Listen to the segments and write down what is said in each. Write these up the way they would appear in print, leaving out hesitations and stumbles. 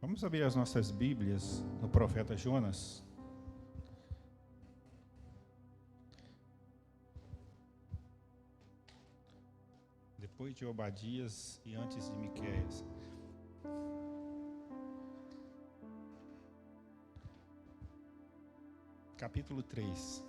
Vamos abrir as nossas Bíblias no profeta Jonas. Depois de Obadias e antes de Miqueias. Capítulo 3.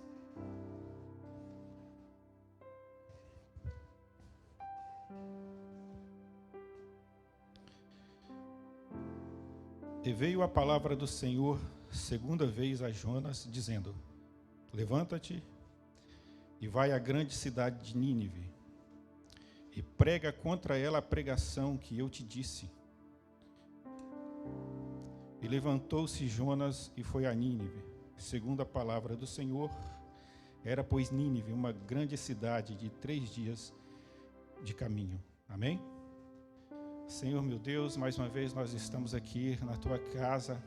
E veio a palavra do Senhor segunda vez a Jonas, dizendo: Levanta-te e vai à grande cidade de Nínive, e prega contra ela a pregação que eu te disse. E levantou-se Jonas e foi a Nínive, segundo a palavra do Senhor. Era, pois, Nínive uma grande cidade de 3 dias de caminho. Amém? Senhor meu Deus, mais uma vez nós estamos aqui na Tua casa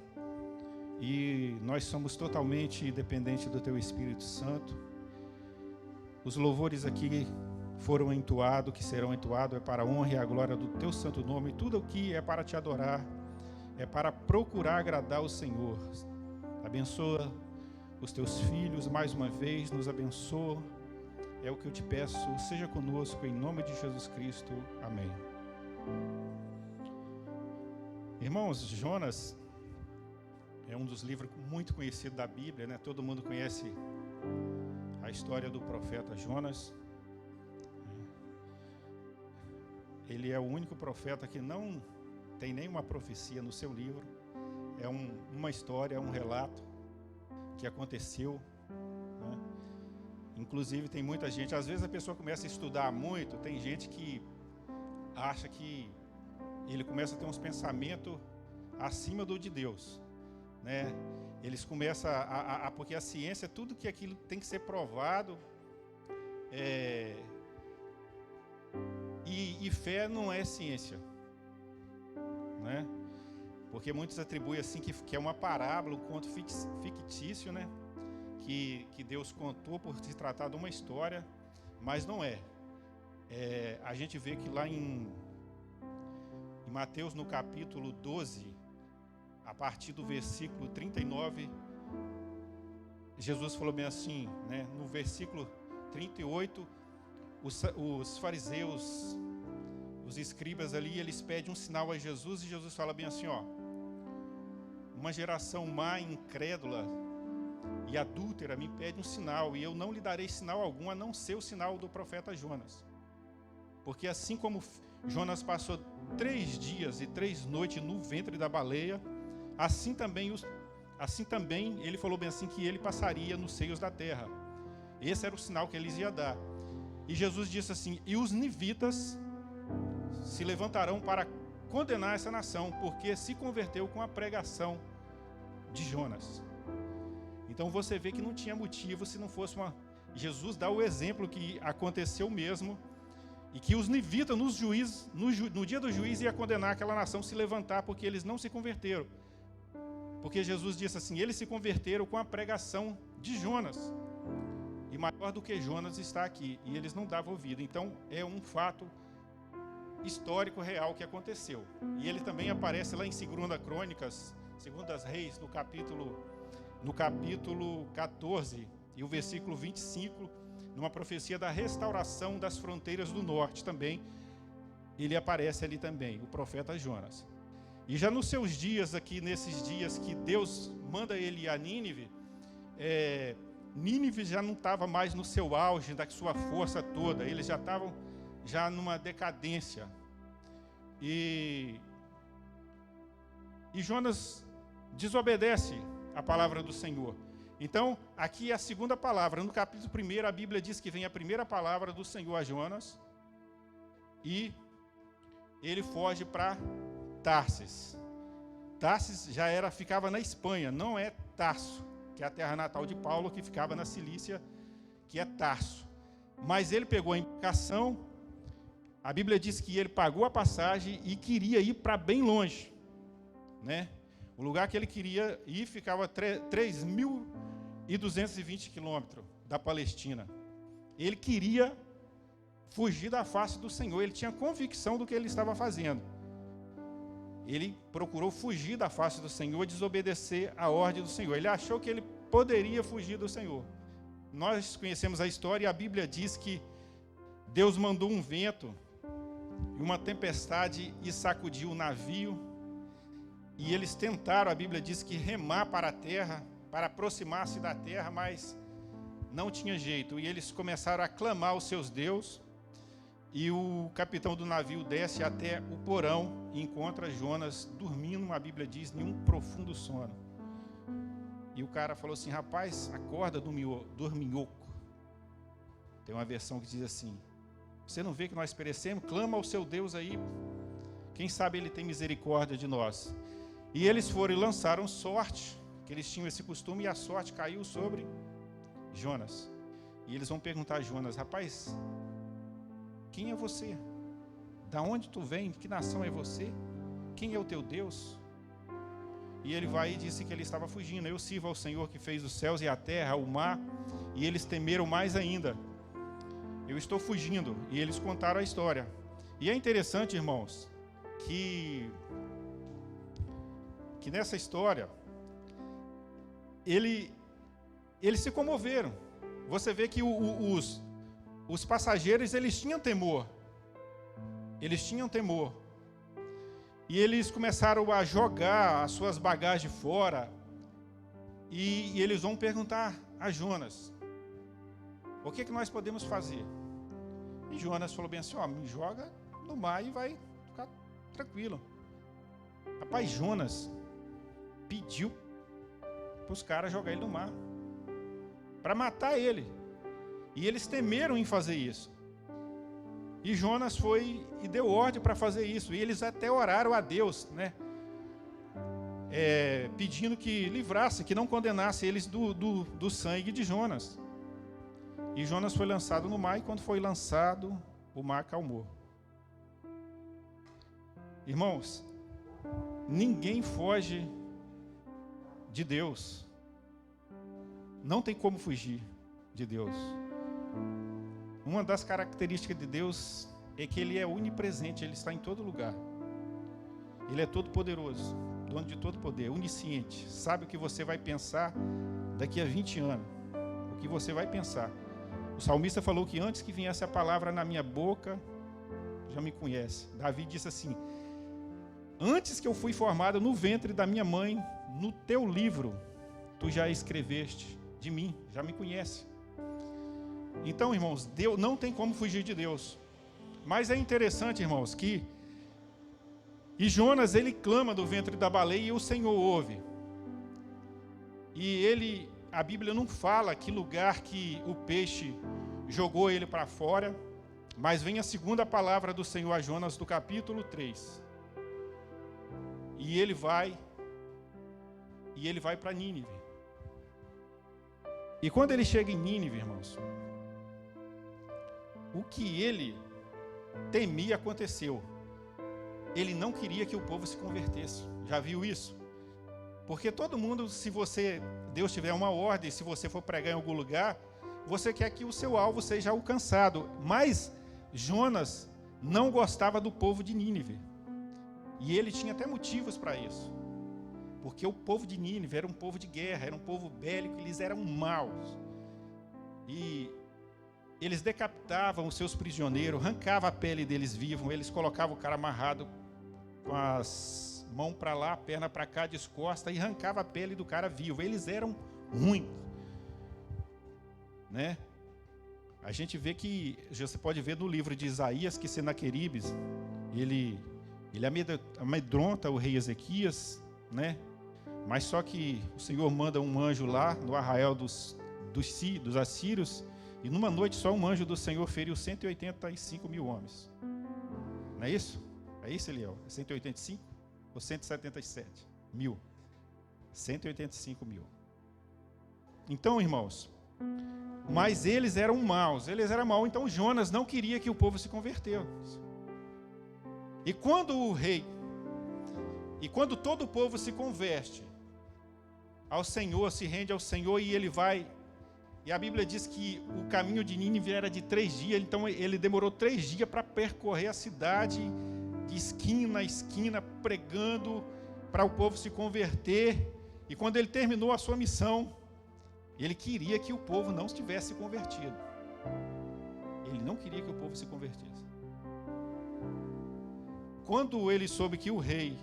e nós somos totalmente dependentes do Teu Espírito Santo. Os louvores aqui foram entoados, que serão entoados, é para a honra e a glória do Teu santo nome. Tudo aqui é para Te adorar, é para procurar agradar o Senhor. Abençoa os Teus filhos mais uma vez, nos abençoa. É o que eu Te peço, seja conosco em nome de Jesus Cristo. Amém. Irmãos, Jonas é um dos livros muito conhecidos da Bíblia, né? Todo mundo conhece a história do profeta Jonas. Ele é o único profeta que não tem nenhuma profecia no seu livro. É uma história, é um relato que aconteceu, né? Inclusive tem muita gente, às vezes a pessoa começa a estudar muito, tem gente que acha que ele começa a ter uns pensamentos acima do de Deus, né? Eles começam porque a ciência, tudo que aquilo tem que ser provado, e fé não é ciência, né? Porque muitos atribuem assim que é uma parábola, um conto fictício, né? Que Deus contou por se tratar de uma história, mas não é. A gente vê que lá em Mateus, no capítulo 12, a partir do versículo 39, Jesus falou bem assim, né? No versículo 38, os fariseus, os escribas ali, eles pedem um sinal a Jesus, e Jesus fala bem assim, ó: uma geração má, incrédula e adúltera me pede um sinal, e eu não lhe darei sinal algum, a não ser o sinal do profeta Jonas. Porque assim como Jonas passou 3 dias e 3 noites no ventre da baleia, assim também ele falou bem assim, que ele passaria nos seios da terra. Esse era o sinal que eles iam dar. E Jesus disse assim: e os nivitas se levantarão para condenar essa nação, porque se converteu com a pregação de Jonas. Então você vê que não tinha motivo se não fosse Jesus dá o exemplo que aconteceu mesmo, e que os nivitas no dia do juízo ia condenar aquela nação, se levantar, porque eles não se converteram. Porque Jesus disse assim: eles se converteram com a pregação de Jonas, e maior do que Jonas está aqui, e eles não davam ouvido. Então é um fato histórico real que aconteceu. E ele também aparece lá em 2 Crônicas, 2 Reis, no capítulo 14 e o versículo 25, numa profecia da restauração das fronteiras do norte também. Ele aparece ali também, o profeta Jonas. E já nos seus dias aqui, nesses dias que Deus manda ele ir a Nínive, Nínive já não estava mais no seu auge, da sua força toda. Eles já estavam numa decadência. E Jonas desobedece a palavra do Senhor. Então, aqui é a segunda palavra. No capítulo 1, a Bíblia diz que vem a primeira palavra do Senhor a Jonas, e ele foge para Tarsis. Tarsis ficava na Espanha, não é Tarso, que é a terra natal de Paulo, que ficava na Cilícia, que é Tarso. Mas ele pegou a embarcação, a Bíblia diz que ele pagou a passagem e queria ir para bem longe, né? O lugar que ele queria ir ficava 3.220 quilômetros da Palestina. Ele queria fugir da face do Senhor, ele tinha convicção do que ele estava fazendo. ele procurou fugir da face do Senhor, desobedecer a ordem do Senhor. Ele achou que ele poderia fugir do Senhor. Nós conhecemos a história e a Bíblia diz que Deus mandou um vento e uma tempestade e sacudiu o navio. E eles tentaram, a Bíblia diz que remar para a terra, para aproximar-se da terra, mas não tinha jeito. E eles começaram a clamar aos seus deuses. E o capitão do navio desce até o porão e encontra Jonas dormindo, a Bíblia diz, em um profundo sono. E o cara falou assim: rapaz, acorda, dorminhoco. Tem uma versão que diz assim: você não vê que nós perecemos? Clama ao seu Deus aí, quem sabe ele tem misericórdia de nós. E eles foram e lançaram sorte, que eles tinham esse costume, e a sorte caiu sobre Jonas. E eles vão perguntar a Jonas: rapaz, quem é você? Da onde tu vem? Que nação é você? Quem é o teu Deus? E ele vai e disse que ele estava fugindo. Eu sirvo ao Senhor que fez os céus e a terra, o mar. E eles temeram mais ainda. Eu estou fugindo. E eles contaram a história. E é interessante, irmãos, que nessa história, eles se comoveram. Você vê que os passageiros, eles tinham temor. Eles tinham temor. E eles começaram a jogar as suas bagagens fora. E eles vão perguntar a Jonas: o que nós podemos fazer? E Jonas falou bem assim: ó, me joga no mar e vai ficar tranquilo. Rapaz, Jonas pediu para os caras jogar ele no mar, para matar ele. E eles temeram em fazer isso. E Jonas foi e deu ordem para fazer isso. E eles até oraram a Deus, né? Pedindo que livrasse, que não condenasse eles do sangue de Jonas. E Jonas foi lançado no mar, e quando foi lançado, o mar acalmou. Irmãos, ninguém foge de Deus. Não tem como fugir de Deus. Uma das características de Deus é que Ele é onipresente, Ele está em todo lugar. Ele é todo poderoso, dono de todo poder, onisciente. Sabe o que você vai pensar daqui a 20 anos. O que você vai pensar. O salmista falou que antes que viesse a palavra na minha boca, já me conhece. Davi disse assim: antes que eu fui formado no ventre da minha mãe, no teu livro, tu já escreveste de mim, já me conhece. Então, irmãos, Deus não tem como fugir de Deus. Mas é interessante, irmãos, que Jonas, ele clama do ventre da baleia e o Senhor ouve. E a Bíblia não fala que lugar que o peixe jogou ele para fora, mas vem a segunda palavra do Senhor a Jonas do capítulo 3. E ele vai para Nínive. E quando ele chega em Nínive, irmãos, o que ele temia aconteceu. Ele não queria que o povo se convertesse. Já viu isso? Porque todo mundo, Deus tiver uma ordem, se você for pregar em algum lugar, você quer que o seu alvo seja alcançado. Mas Jonas não gostava do povo de Nínive. E ele tinha até motivos para isso. Porque o povo de Nínive era um povo de guerra, era um povo bélico, eles eram maus. E eles decapitavam os seus prisioneiros, arrancavam a pele deles vivos, eles colocavam o cara amarrado com as mãos para lá, a perna para cá, descosta, e arrancavam a pele do cara vivo. Eles eram ruins, né? A gente vê que, você pode ver no livro de Isaías, que Senaqueribes, ele amedronta o rei Ezequias, né? Mas só que o Senhor manda um anjo lá no arraial dos assírios, e numa noite só um anjo do Senhor feriu 185 mil homens. Não é isso? É isso, Eliel? É 185 ou 177 mil? 185 mil. Então, irmãos, mas eles eram maus, então Jonas não queria que o povo se convertesse. E quando todo o povo se converte ao Senhor, se rende ao Senhor, e ele vai. E a Bíblia diz que o caminho de Nínive era de 3 dias, então ele demorou 3 dias para percorrer a cidade de esquina a esquina, pregando para o povo se converter. E quando ele terminou a sua missão, ele queria que o povo não tivesse se convertido. Ele não queria que o povo se convertesse. Quando ele soube que o rei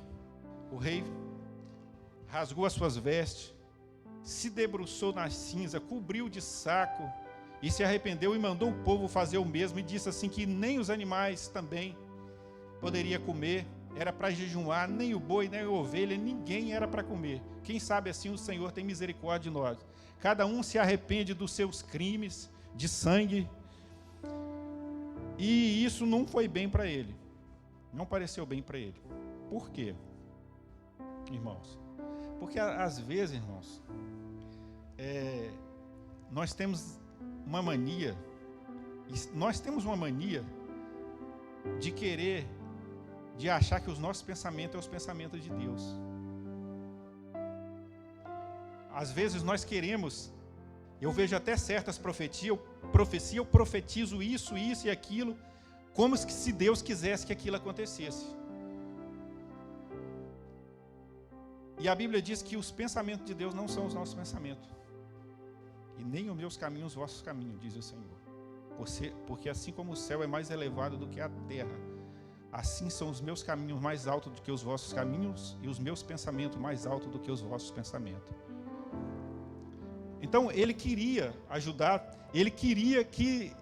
rasgou as suas vestes, se debruçou na cinza, cobriu de saco e se arrependeu e mandou o povo fazer o mesmo, e disse assim que nem os animais também poderia comer, era para jejuar, nem o boi, nem a ovelha, ninguém era para comer. Quem sabe assim o Senhor tem misericórdia de nós. Cada um se arrepende dos seus crimes de sangue, e isso não foi bem para ele, não pareceu bem para ele. Por quê, irmãos? Porque às vezes, irmãos, nós temos uma mania de achar que os nossos pensamentos são os pensamentos de Deus. Às vezes nós queremos, eu vejo até certas profecias, eu profetizo isso e aquilo, como se Deus quisesse que aquilo acontecesse. E a Bíblia diz que os pensamentos de Deus não são os nossos pensamentos. E nem os meus caminhos, os vossos caminhos, diz o Senhor. Porque assim como o céu é mais elevado do que a terra, assim são os meus caminhos mais altos do que os vossos caminhos, e os meus pensamentos mais altos do que os vossos pensamentos. Então ele queria ajudar, ele queria que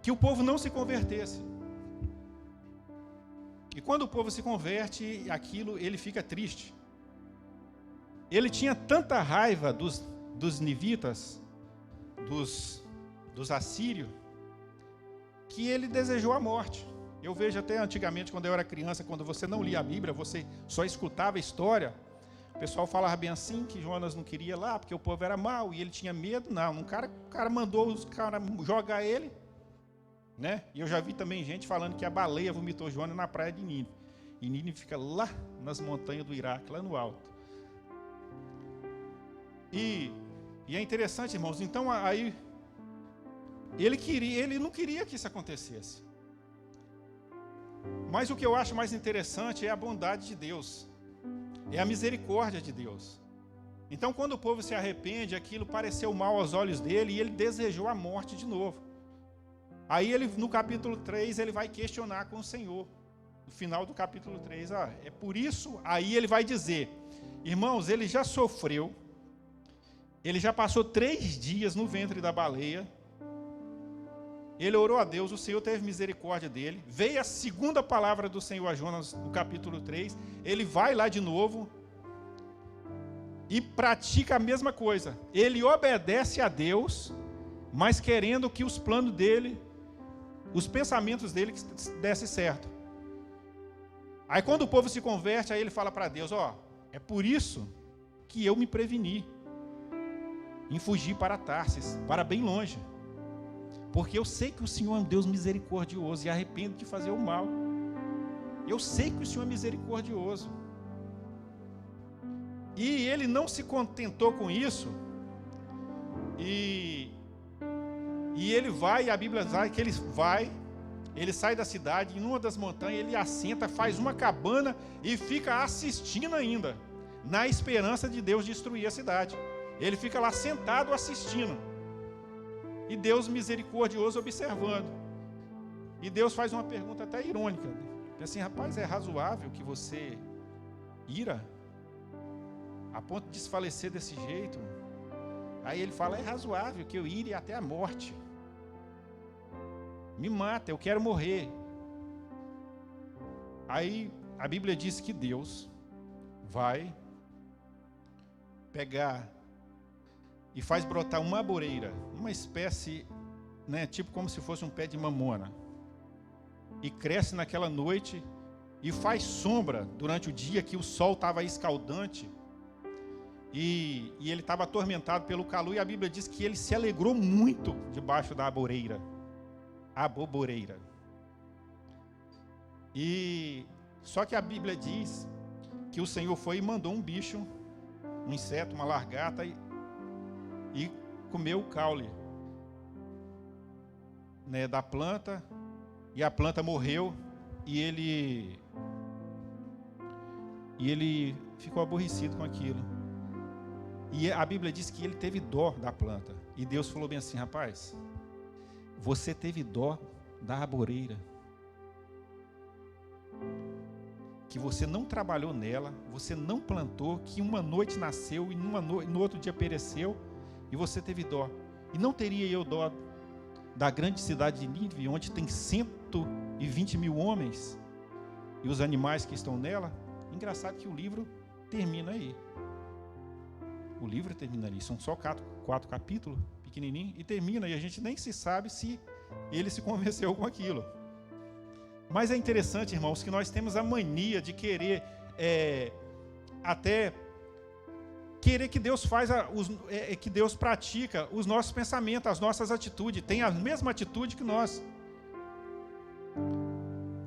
o povo não se convertesse. E quando o povo se converte, ele fica triste. Ele tinha tanta raiva dos nivitas, dos assírios, que ele desejou a morte. Eu vejo até antigamente, quando eu era criança, quando você não lia a Bíblia, você só escutava a história, o pessoal falava bem assim, que Jonas não queria lá, porque o povo era mau, e ele tinha medo. Não, o cara mandou os caras jogar ele, né? E eu já vi também gente falando que a baleia vomitou Jonas na praia de Nínive. E Nínive fica lá nas montanhas do Iraque, lá no alto. E é interessante, irmãos, então aí ele não queria que isso acontecesse. Mas o que eu acho mais interessante é a bondade de Deus, é a misericórdia de Deus. Então, quando o povo se arrepende, aquilo pareceu mal aos olhos dele e ele desejou a morte de novo. Aí ele, no capítulo 3, ele vai questionar com o Senhor. No final do capítulo 3, é por isso, aí ele vai dizer: irmãos, ele já sofreu, ele já passou 3 dias no ventre da baleia, ele orou a Deus, o Senhor teve misericórdia dele, veio a segunda palavra do Senhor a Jonas no capítulo 3, ele vai lá de novo e pratica a mesma coisa. Ele obedece a Deus, mas querendo que os planos dele, os pensamentos dele dessem certo. Aí quando o povo se converte, aí ele fala para Deus: é por isso que eu me preveni em fugir para Tarsis, para bem longe. Porque eu sei que o Senhor é um Deus misericordioso e arrependo de fazer o mal. Eu sei que o Senhor é misericordioso. E ele não se contentou com isso. E ele vai, a Bíblia diz que ele sai da cidade, em uma das montanhas, ele assenta, faz uma cabana e fica assistindo ainda, na esperança de Deus destruir a cidade. Ele fica lá sentado assistindo. E Deus misericordioso observando. E Deus faz uma pergunta até irônica. Assim: rapaz, é razoável que você ira a ponto de desfalecer desse jeito? Aí ele fala: é razoável que eu ire até a morte. Me mata, eu quero morrer. Aí a Bíblia diz que Deus vai pegar e faz brotar uma amoreira, uma espécie, né, tipo como se fosse um pé de mamona, e cresce naquela noite e faz sombra durante o dia que o sol estava escaldante e ele estava atormentado pelo calor, e a Bíblia diz que ele se alegrou muito debaixo da aboboreira. E só que a Bíblia diz que o Senhor foi e mandou um bicho, um inseto, uma largata, e comeu o caule, né, da planta, e a planta morreu, E ele ficou aborrecido com aquilo. E a Bíblia diz que ele teve dó da planta. E Deus falou bem assim: rapaz, você teve dó da arvoreira, que você não trabalhou nela, você não plantou, que uma noite nasceu e no outro dia pereceu, e você teve dó. E não teria eu dó da grande cidade de Nínive, onde tem 120 mil homens, e os animais que estão nela? Engraçado que o livro termina aí. O livro termina ali, são só 4 capítulos, pequenininho, e termina, e a gente nem se sabe se ele se convenceu com aquilo. Mas é interessante, irmãos, que nós temos a mania de querer, até querer que Deus que Deus pratica os nossos pensamentos, as nossas atitudes, tem a mesma atitude que nós.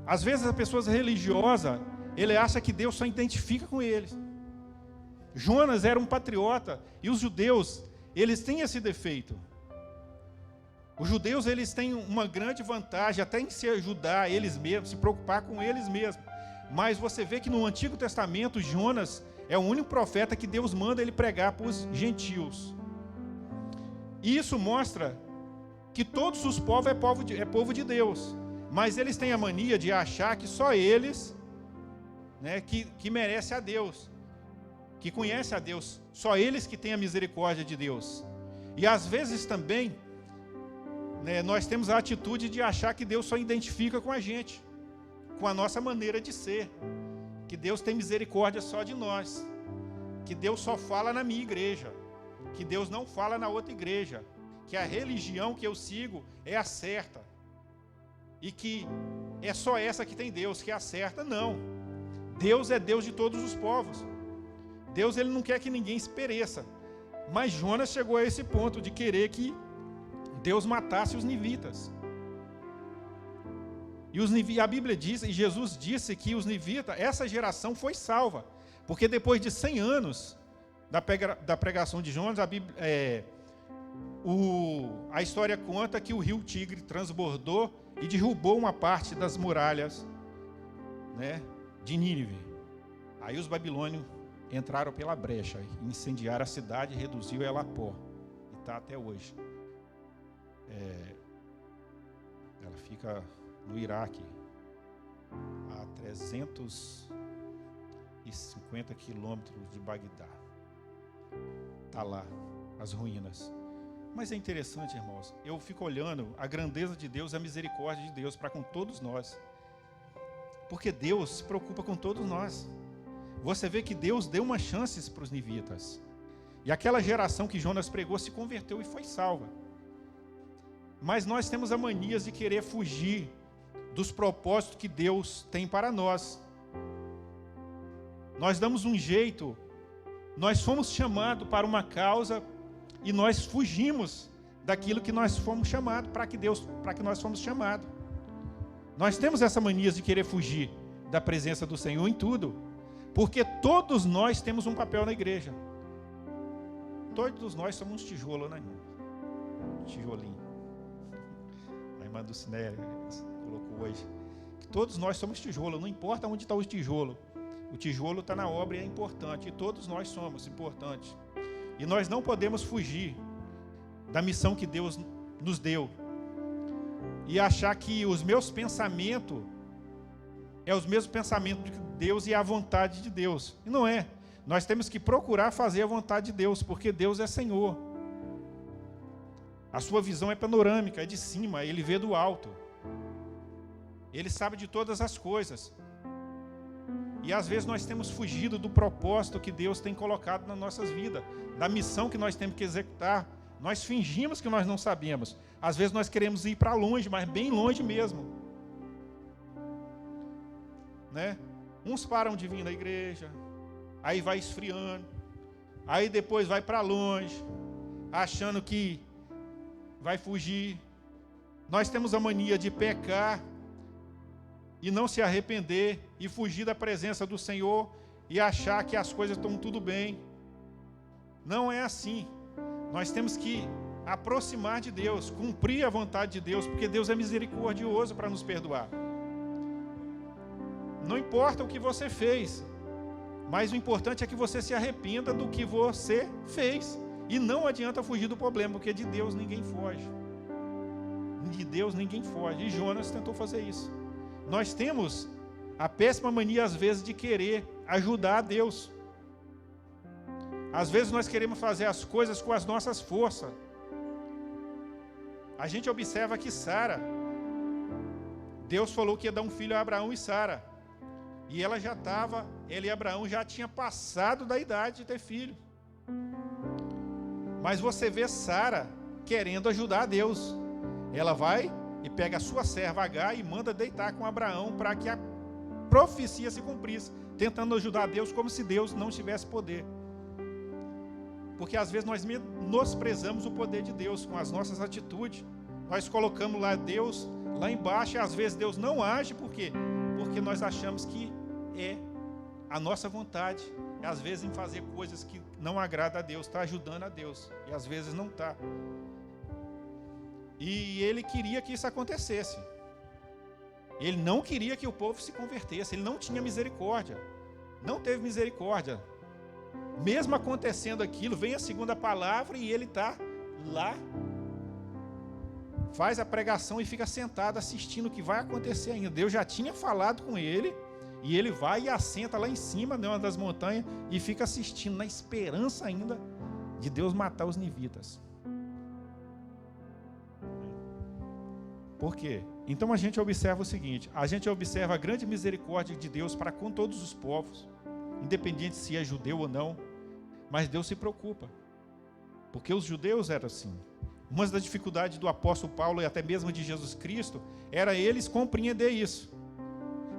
Às vezes a pessoa religiosa, ele acha que Deus só identifica com eles. Jonas era um patriota, e os judeus, eles têm esse defeito. Os judeus, eles têm uma grande vantagem até em se ajudar eles mesmos, se preocupar com eles mesmos. Mas você vê que no Antigo Testamento, Jonas é o único profeta que Deus manda ele pregar para os gentios. E isso mostra que todos os povos é povo de Deus. Mas eles têm a mania de achar que só eles, né, que merece a Deus, que conhece a Deus, só eles que têm a misericórdia de Deus. E às vezes também, né, nós temos a atitude de achar que Deus só identifica com a gente, com a nossa maneira de ser, que Deus tem misericórdia só de nós, que Deus só fala na minha igreja, que Deus não fala na outra igreja, que a religião que eu sigo é a certa, e que é só essa que tem Deus, que é a certa. Não, Deus é Deus de todos os povos. Deus, ele não quer que ninguém se pereça. Mas Jonas chegou a esse ponto de querer que Deus matasse os nivitas. E a Bíblia diz, e Jesus disse que os nivitas, essa geração foi salva, porque depois de 100 anos da pregação de Jonas, a história conta que o rio Tigre transbordou e derrubou uma parte das muralhas, né, de Nínive. Aí os babilônios entraram pela brecha, incendiaram a cidade e reduziu ela a pó. E está até hoje. Ela fica no Iraque, a 350 quilômetros de Bagdá. Está lá, as ruínas. Mas é interessante, irmãos, eu fico olhando a grandeza de Deus, a misericórdia de Deus para com todos nós. Porque Deus se preocupa com todos nós. Você vê que Deus deu uma chance para os nivitas. E aquela geração que Jonas pregou se converteu e foi salva. Mas nós temos a mania de querer fugir dos propósitos que Deus tem para nós. Nós damos um jeito, nós fomos chamados para uma causa e nós fugimos daquilo que nós fomos chamados, para que nós fomos chamados. Nós temos essa mania de querer fugir da presença do Senhor em tudo, porque todos nós temos um papel na igreja. Todos nós somos um tijolo, né, irmão? Tijolinho. A irmã do Ciné colocou hoje. Que todos nós somos tijolo, não importa onde está o tijolo. O tijolo está na obra e é importante. E todos nós somos importantes. E nós não podemos fugir da missão que Deus nos deu. E achar que os meus pensamentos é os mesmos pensamentos de Deus e a vontade de Deus. E não é. Nós temos que procurar fazer a vontade de Deus, porque Deus é Senhor. A sua visão é panorâmica, é de cima, Ele vê do alto. Ele sabe de todas as coisas. E às vezes nós temos fugido do propósito que Deus tem colocado nas nossas vidas, da missão que nós temos que executar. Nós fingimos que nós não sabemos. Às vezes nós queremos ir para longe, mas bem longe mesmo. Né? Uns param de vir na igreja, aí vai esfriando, aí depois vai para longe, achando que vai fugir. Nós temos a mania de pecar e não se arrepender e fugir da presença do Senhor e achar que as coisas estão tudo bem. Não é assim. Nós temos que aproximar de Deus, cumprir a vontade de Deus, porque Deus é misericordioso para nos perdoar. Não importa o que você fez, mas o importante é que você se arrependa do que você fez. E não adianta fugir do problema, porque de Deus ninguém foge. De Deus ninguém foge. E Jonas tentou fazer isso. Nós temos a péssima mania, às vezes, de querer ajudar a Deus. Às vezes nós queremos fazer as coisas com as nossas forças. A gente observa que Sara, Deus falou que ia dar um filho a Abraão e Sara. E ela já estava, ele e Abraão já tinha passado da idade de ter filho. Mas você vê Sara querendo ajudar a Deus. Ela vai e pega a sua serva Agar e manda deitar com Abraão para que a profecia se cumprisse, tentando ajudar a Deus como se Deus não tivesse poder. Porque às vezes nós menosprezamos o poder de Deus com as nossas atitudes. Nós colocamos lá Deus lá embaixo e às vezes Deus não age. Por quê? Porque nós achamos que é a nossa vontade. E às vezes em fazer coisas que não agradam a Deus, está ajudando a Deus. E às vezes não está. E ele queria que isso acontecesse. Ele não queria que o povo se convertesse. Ele não tinha misericórdia. Não teve misericórdia. Mesmo acontecendo aquilo, vem a segunda palavra e ele está lá. Faz a pregação e fica sentado assistindo o que vai acontecer ainda. Deus já tinha falado com ele. E ele vai e assenta lá em cima, de uma das montanhas, e fica assistindo, na esperança ainda de Deus matar os nivitas. Por quê? Então a gente observa o seguinte: a gente observa a grande misericórdia de Deus para com todos os povos, independente se é judeu ou não, mas Deus se preocupa, porque os judeus eram assim. Uma das dificuldades do apóstolo Paulo e até mesmo de Jesus Cristo era eles compreender isso.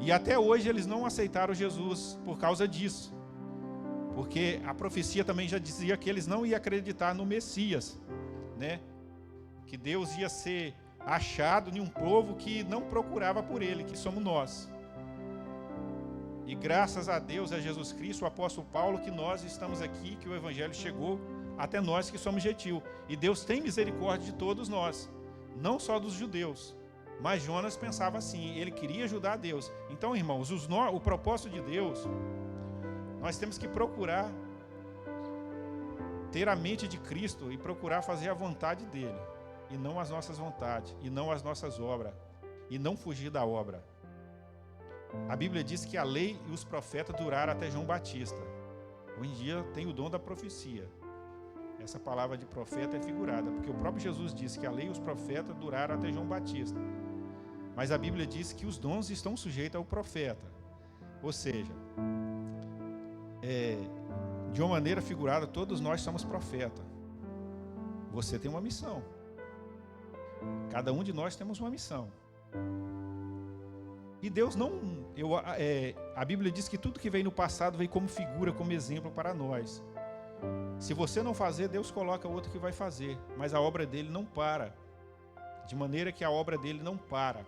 E até hoje eles não aceitaram Jesus por causa disso. Porque a profecia também já dizia que eles não iam acreditar no Messias, né? Que Deus ia ser achado em um povo que não procurava por ele, que somos nós. E graças a Deus, a Jesus Cristo, o apóstolo Paulo, que nós estamos aqui, que o Evangelho chegou até nós que somos gentil. E Deus tem misericórdia de todos nós, não só dos judeus. Mas Jonas pensava assim, ele queria ajudar a Deus. Então, irmãos, o propósito de Deus, nós temos que procurar ter a mente de Cristo e procurar fazer a vontade dele, e não as nossas vontades, e não as nossas obras, e não fugir da obra. A Bíblia diz que a lei e os profetas duraram até João Batista. Hoje em dia tem o dom da profecia. Essa palavra de profeta é figurada, porque o próprio Jesus disse que a lei e os profetas duraram até João Batista. Mas a Bíblia diz que os dons estão sujeitos ao profeta. Ou seja, de uma maneira figurada, todos nós somos profeta. Você tem uma missão. Cada um de nós temos uma missão. E Deus não... a Bíblia diz que tudo que vem no passado vem como figura, como exemplo para nós. Se você não fazer, Deus coloca outro que vai fazer. Mas a obra dele não para. De maneira que a obra dele não para.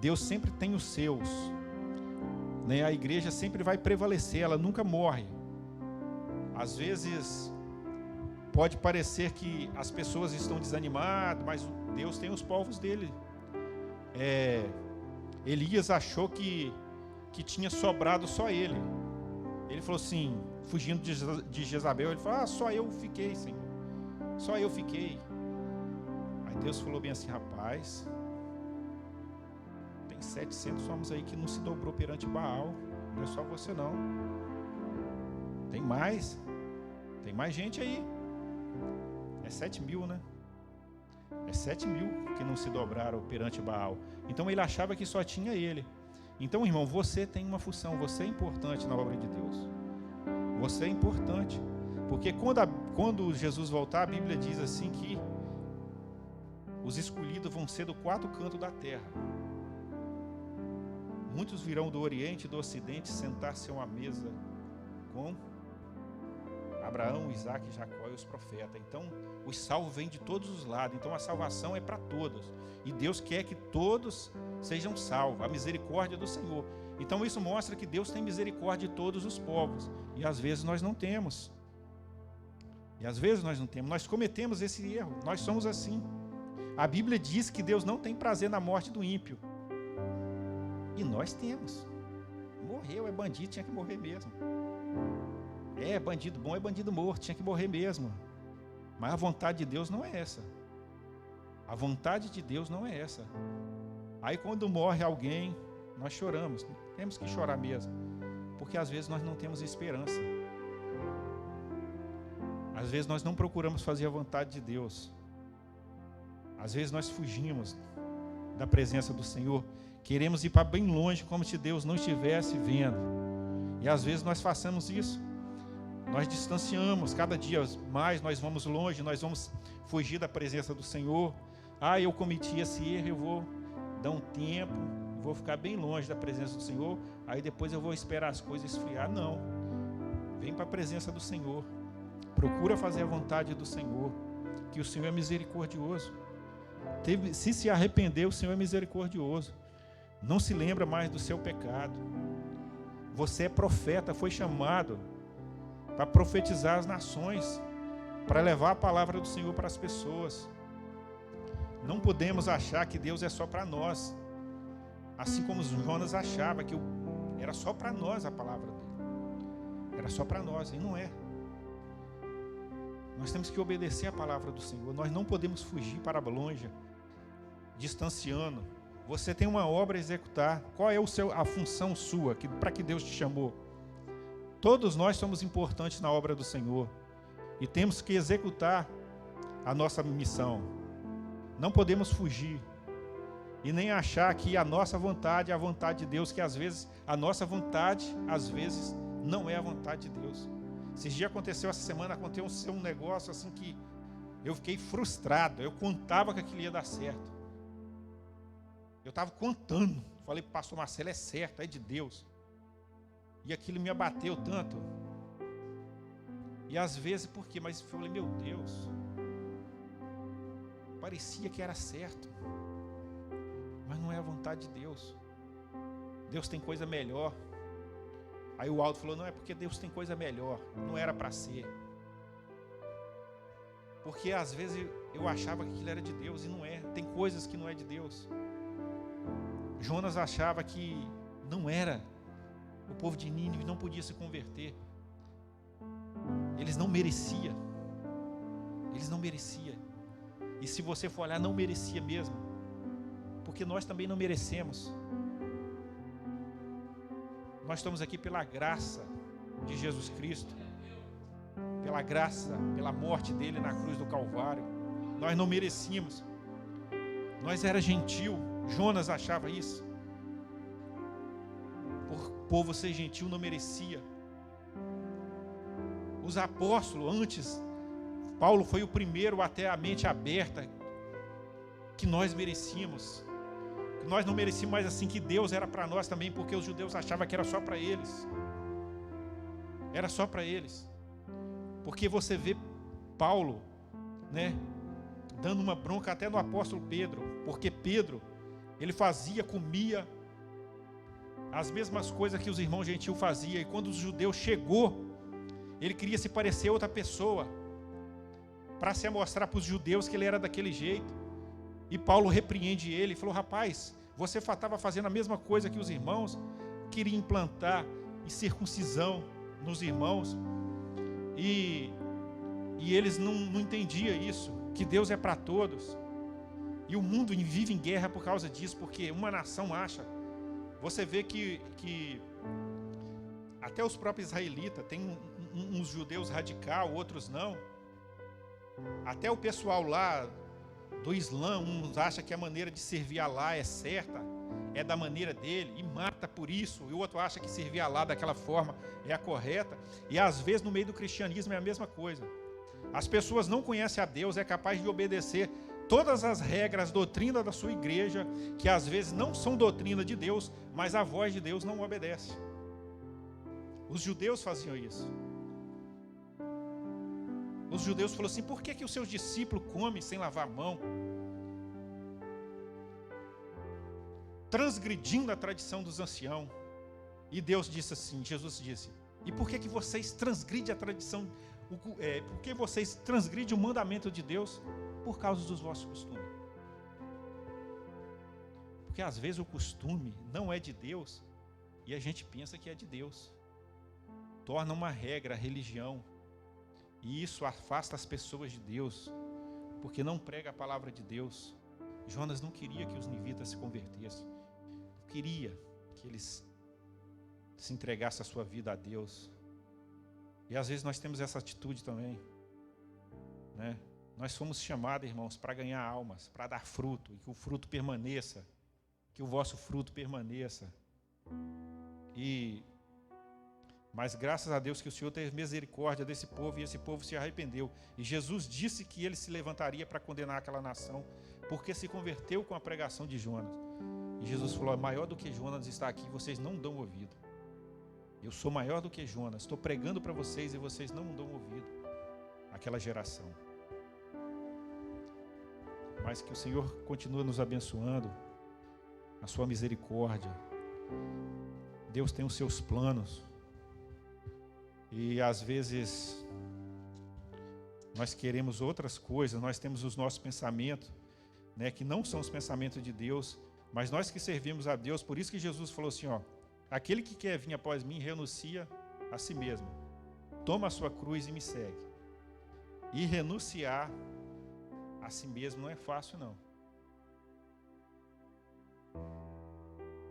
Deus sempre tem os seus, né? A igreja sempre vai prevalecer, ela nunca morre. Às vezes pode parecer que as pessoas estão desanimadas, mas Deus tem os povos dele. Elias achou que tinha sobrado só ele. Ele falou assim, fugindo de Jezabel, ele falou, só eu fiquei, Senhor, só eu fiquei. Aí Deus falou bem assim, rapaz, 700 homens aí que não se dobrou perante Baal. Não é só você não. Tem mais gente aí. É 7.000, né? É 7.000 que não se dobraram perante Baal. Então ele achava que só tinha ele. Então, irmão, você tem uma função. Você é importante na obra de Deus. Você é importante. Porque quando Jesus voltar, a Bíblia diz assim que os escolhidos vão ser do 4 cantos da terra. Muitos virão do Oriente e do Ocidente sentar-se a uma mesa com Abraão, Isaac, Jacó e os profetas. Então, os salvos vêm de todos os lados. Então, a salvação é para todos. E Deus quer que todos sejam salvos. A misericórdia do Senhor. Então, isso mostra que Deus tem misericórdia de todos os povos. E às vezes nós não temos. Nós cometemos esse erro. Nós somos assim. A Bíblia diz que Deus não tem prazer na morte do ímpio. E nós temos. morreu, é bandido, tinha que morrer mesmo. É bandido bom, é bandido morto, tinha que morrer mesmo. Mas a vontade de Deus não é essa. A vontade de Deus não é essa. Aí quando morre alguém, nós choramos. Temos que chorar mesmo. Porque às vezes nós não temos esperança. Às vezes nós não procuramos fazer a vontade de Deus. Às vezes nós fugimos da presença do Senhor. Queremos ir para bem longe, como se Deus não estivesse vendo. E às vezes nós façamos isso. Nós distanciamos, cada dia mais nós vamos longe, nós vamos fugir da presença do Senhor. Ah, eu cometi esse erro, eu vou dar um tempo, vou ficar bem longe da presença do Senhor, aí depois eu vou esperar as coisas esfriar. Não, vem para a presença do Senhor, procura fazer a vontade do Senhor, que o Senhor é misericordioso. Se arrepender, o Senhor é misericordioso, não se lembra mais do seu pecado. Você é profeta, foi chamado para profetizar as nações, para levar a palavra do Senhor para as pessoas. Não podemos achar que Deus é só para nós, assim como Jonas achava que era só para nós a palavra dele, era só para nós, e não é. Nós temos que obedecer a palavra do Senhor, nós não podemos fugir para longe, distanciando. Você tem uma obra a executar, qual é a função sua, para que Deus te chamou? Todos nós somos importantes na obra do Senhor e temos que executar a nossa missão. Não podemos fugir e nem achar que a nossa vontade é a vontade de Deus, que às vezes a nossa vontade, às vezes, não é a vontade de Deus. Esse dia aconteceu, essa semana aconteceu um negócio assim que eu fiquei frustrado. Eu contava que aquilo ia dar certo. Eu estava contando. Falei para o pastor Marcelo, é certo, é de Deus. E aquilo me abateu tanto. E às vezes, por quê? Mas eu falei, meu Deus, parecia que era certo, mas não é a vontade de Deus. Deus tem coisa melhor. Aí o Aldo falou, não é porque Deus tem coisa melhor, não era para ser. Porque às vezes eu achava que aquilo era de Deus e não é. Tem coisas que não é de Deus. Jonas achava que não era. O povo de Nínive não podia se converter. Eles não mereciam. Eles não mereciam. E se você for olhar, não merecia mesmo. Porque nós também não merecemos. Nós estamos aqui pela graça de Jesus Cristo. Pela graça, pela morte dele na cruz do Calvário. Nós não merecíamos. Nós era gentil. Jonas achava isso. Por povo ser gentil não merecia. Os apóstolos, antes, Paulo foi o primeiro a ter a mente aberta, que nós merecíamos. Que nós não merecíamos, mas assim que Deus era para nós também, porque os judeus achavam que era só para eles. Era só para eles. Porque você vê Paulo, né, dando uma bronca até no apóstolo Pedro, porque Pedro, ele comia as mesmas coisas que os irmãos gentios faziam, e quando os judeus chegou, ele queria se parecer outra pessoa, para se mostrar para os judeus que ele era daquele jeito. E Paulo repreende ele e falou, rapaz, você estava fazendo a mesma coisa que os irmãos, queria implantar circuncisão nos irmãos, e eles não entendiam isso, que Deus é para todos. E o mundo vive em guerra por causa disso, porque uma nação acha. Você vê que até os próprios israelitas, tem uns judeus radical, outros não. Até o pessoal lá do Islã, uns acham que a maneira de servir a Alá é certa, é da maneira dele, e mata por isso. E o outro acha que servir a Alá daquela forma é a correta. E às vezes no meio do cristianismo é a mesma coisa. As pessoas não conhecem a Deus, é capaz de obedecer todas as regras, doutrina da sua igreja, que às vezes não são doutrina de Deus, mas a voz de Deus não obedece. Os judeus faziam isso. Os judeus falaram assim, por que os seus discípulos comem sem lavar a mão? Transgredindo a tradição dos anciãos. E Deus disse assim, Jesus disse, e por que vocês transgridem a tradição? Por que vocês transgridem o mandamento de Deus? Por causa dos vossos costumes. Porque às vezes o costume não é de Deus, E a gente pensa que é de Deus. Torna uma regra a religião. E isso afasta as pessoas de Deus, porque não prega a palavra de Deus. Jonas não queria que os ninivitas se convertessem. Não queria que eles se entregassem a sua vida a Deus. E às vezes nós temos essa atitude também, né? Nós fomos chamados, irmãos, para ganhar almas, para dar fruto, e que o fruto permaneça, que o vosso fruto permaneça. Mas graças a Deus que o Senhor teve misericórdia desse povo, e esse povo se arrependeu. E Jesus disse que ele se levantaria para condenar aquela nação, porque se converteu com a pregação de Jonas. E Jesus falou: maior do que Jonas está aqui, vocês não dão ouvido. Eu sou maior do que Jonas, estou pregando para vocês e vocês não dão ouvido àquela geração. Mas que o Senhor continue nos abençoando, a sua misericórdia. Deus tem os seus planos. E às vezes nós queremos outras coisas, nós temos os nossos pensamentos, né, que não são os pensamentos de Deus, mas nós que servimos a Deus, por isso que Jesus falou assim, ó: aquele que quer vir após mim, renuncia a si mesmo, toma a sua cruz e me segue. E renunciar a si mesmo não é fácil, não.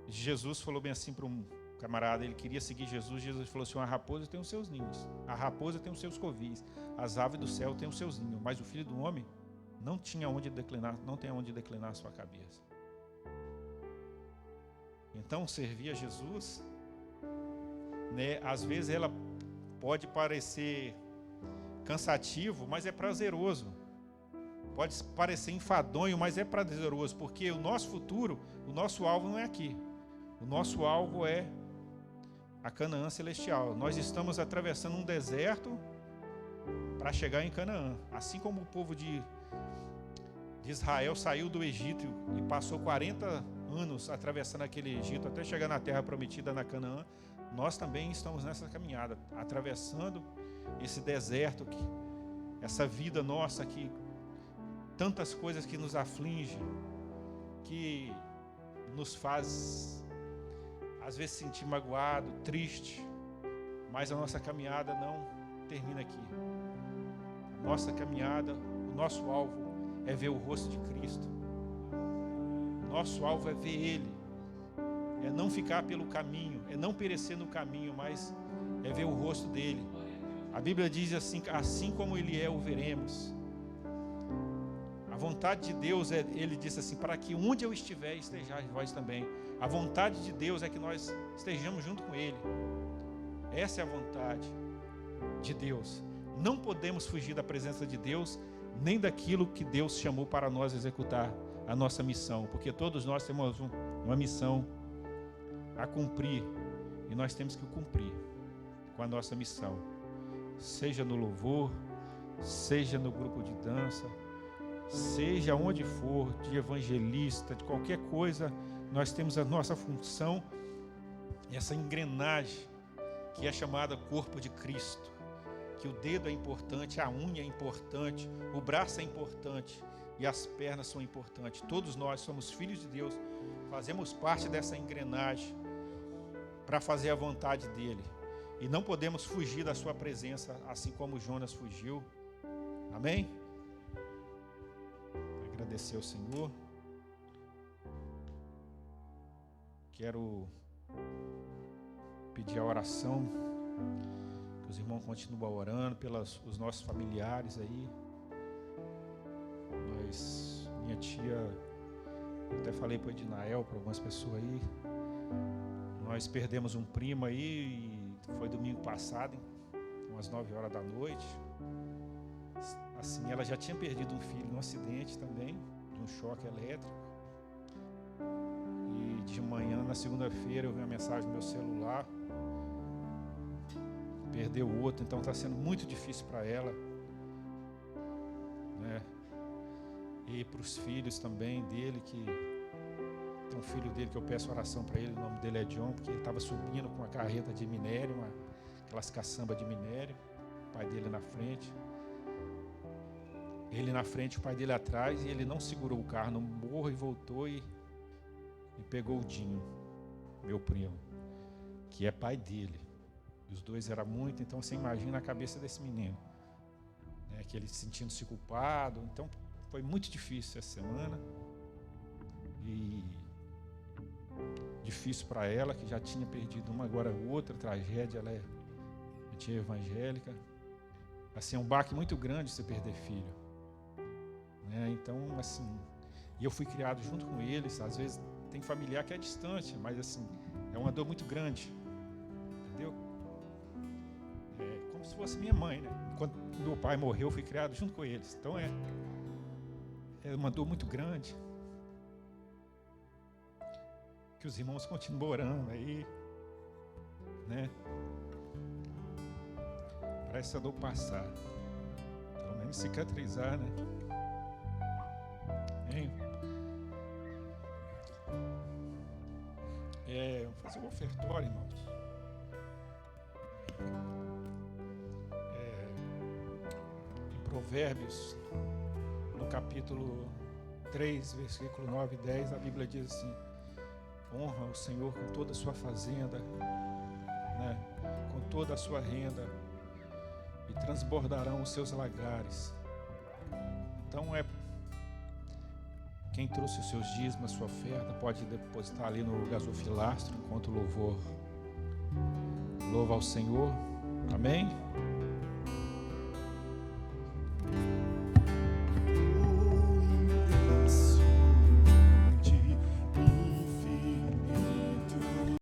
Jesus falou bem assim para um camarada, ele queria seguir Jesus. Jesus falou assim: a raposa tem os seus ninhos, a raposa tem os seus covis, as aves do céu têm os seus ninhos, mas o filho do homem não tinha onde declinar, não tem onde declinar a sua cabeça. Então, servir a Jesus, né, às vezes ela pode parecer cansativo, mas é prazeroso. Pode parecer enfadonho, mas é prazeroso, porque o nosso futuro, o nosso alvo não é aqui. O nosso alvo é a Canaã celestial. Nós estamos atravessando um deserto para chegar em Canaã. Assim como o povo de Israel saiu do Egito e passou 40 anos atravessando aquele Egito até chegar na terra prometida, na Canaã, nós também estamos nessa caminhada, atravessando esse deserto, essa vida nossa que tantas coisas que nos afligem, que nos faz às vezes sentir magoado, triste, mas a nossa caminhada não termina aqui. Nossa caminhada, o nosso alvo é ver o rosto de Cristo. Nosso alvo é ver Ele, é não ficar pelo caminho, é não perecer no caminho, mas é ver o rosto dEle. A Bíblia diz assim: assim como Ele é, o veremos. A vontade de Deus é, Ele disse assim: para que onde eu estiver, estejais vós também. A vontade de Deus é que nós estejamos junto com Ele. Essa é a vontade de Deus. Não podemos fugir da presença de Deus, nem daquilo que Deus chamou para nós executar a nossa missão, porque todos nós temos uma missão a cumprir, e nós temos que cumprir com a nossa missão, seja no louvor, seja no grupo de dança, seja onde for, de evangelista, de qualquer coisa. Nós temos a nossa função, essa engrenagem que é chamada corpo de Cristo, que o dedo é importante, a unha é importante, o braço é importante e as pernas são importantes. Todos nós somos filhos de Deus, fazemos parte dessa engrenagem para fazer a vontade dEle, e não podemos fugir da sua presença, assim como Jonas fugiu. Amém? Agradecer ao Senhor. Quero pedir a oração, que os irmãos continuem orando pelos nossos familiares aí. Minha tia, eu até falei para o Edinael, para algumas pessoas aí, nós perdemos um primo aí, e foi domingo passado, umas 9 horas da noite. Assim, ela já tinha perdido um filho num acidente também, de um choque elétrico. E de manhã, na segunda-feira, eu vi uma mensagem no meu celular: perdeu o outro. Então está sendo muito difícil para ela, né? E para os filhos também dele, que tem um filho dele que eu peço oração para ele, o nome dele é John, porque ele estava subindo com uma carreta de minério, aquelas caçambas de minério, o pai dele na frente. Ele na frente, o pai dele atrás, e ele não segurou o carro no morro e voltou e pegou o Dinho, meu primo. que é pai dele. E os dois eram muito, então você imagina a cabeça desse menino, né, que ele se sentindo-se culpado. Então foi muito difícil essa semana. E difícil para ela, que já tinha perdido uma, agora outra tragédia. Ela é tia evangélica. Assim, é um baque muito grande você perder filho, né? Então, assim, e eu fui criado junto com eles. Às vezes tem familiar que é distante, mas assim, é uma dor muito grande, entendeu? É como se fosse minha mãe, né? Quando meu pai morreu, eu fui criado junto com eles. Então é uma dor muito grande, que os irmãos continuam orando aí, né, para essa dor passar, pelo menos cicatrizar, né? Hein? Vamos fazer um ofertório, irmãos. Em Provérbios, no capítulo 3, versículo 9 e 10, a Bíblia diz assim: honra o Senhor com toda a sua fazenda, né, com toda a sua renda, e transbordarão os seus lagares. Então quem trouxe os seus dízimos, a sua oferta, pode depositar ali no gasofilastro, enquanto o louvor louva ao Senhor. Amém?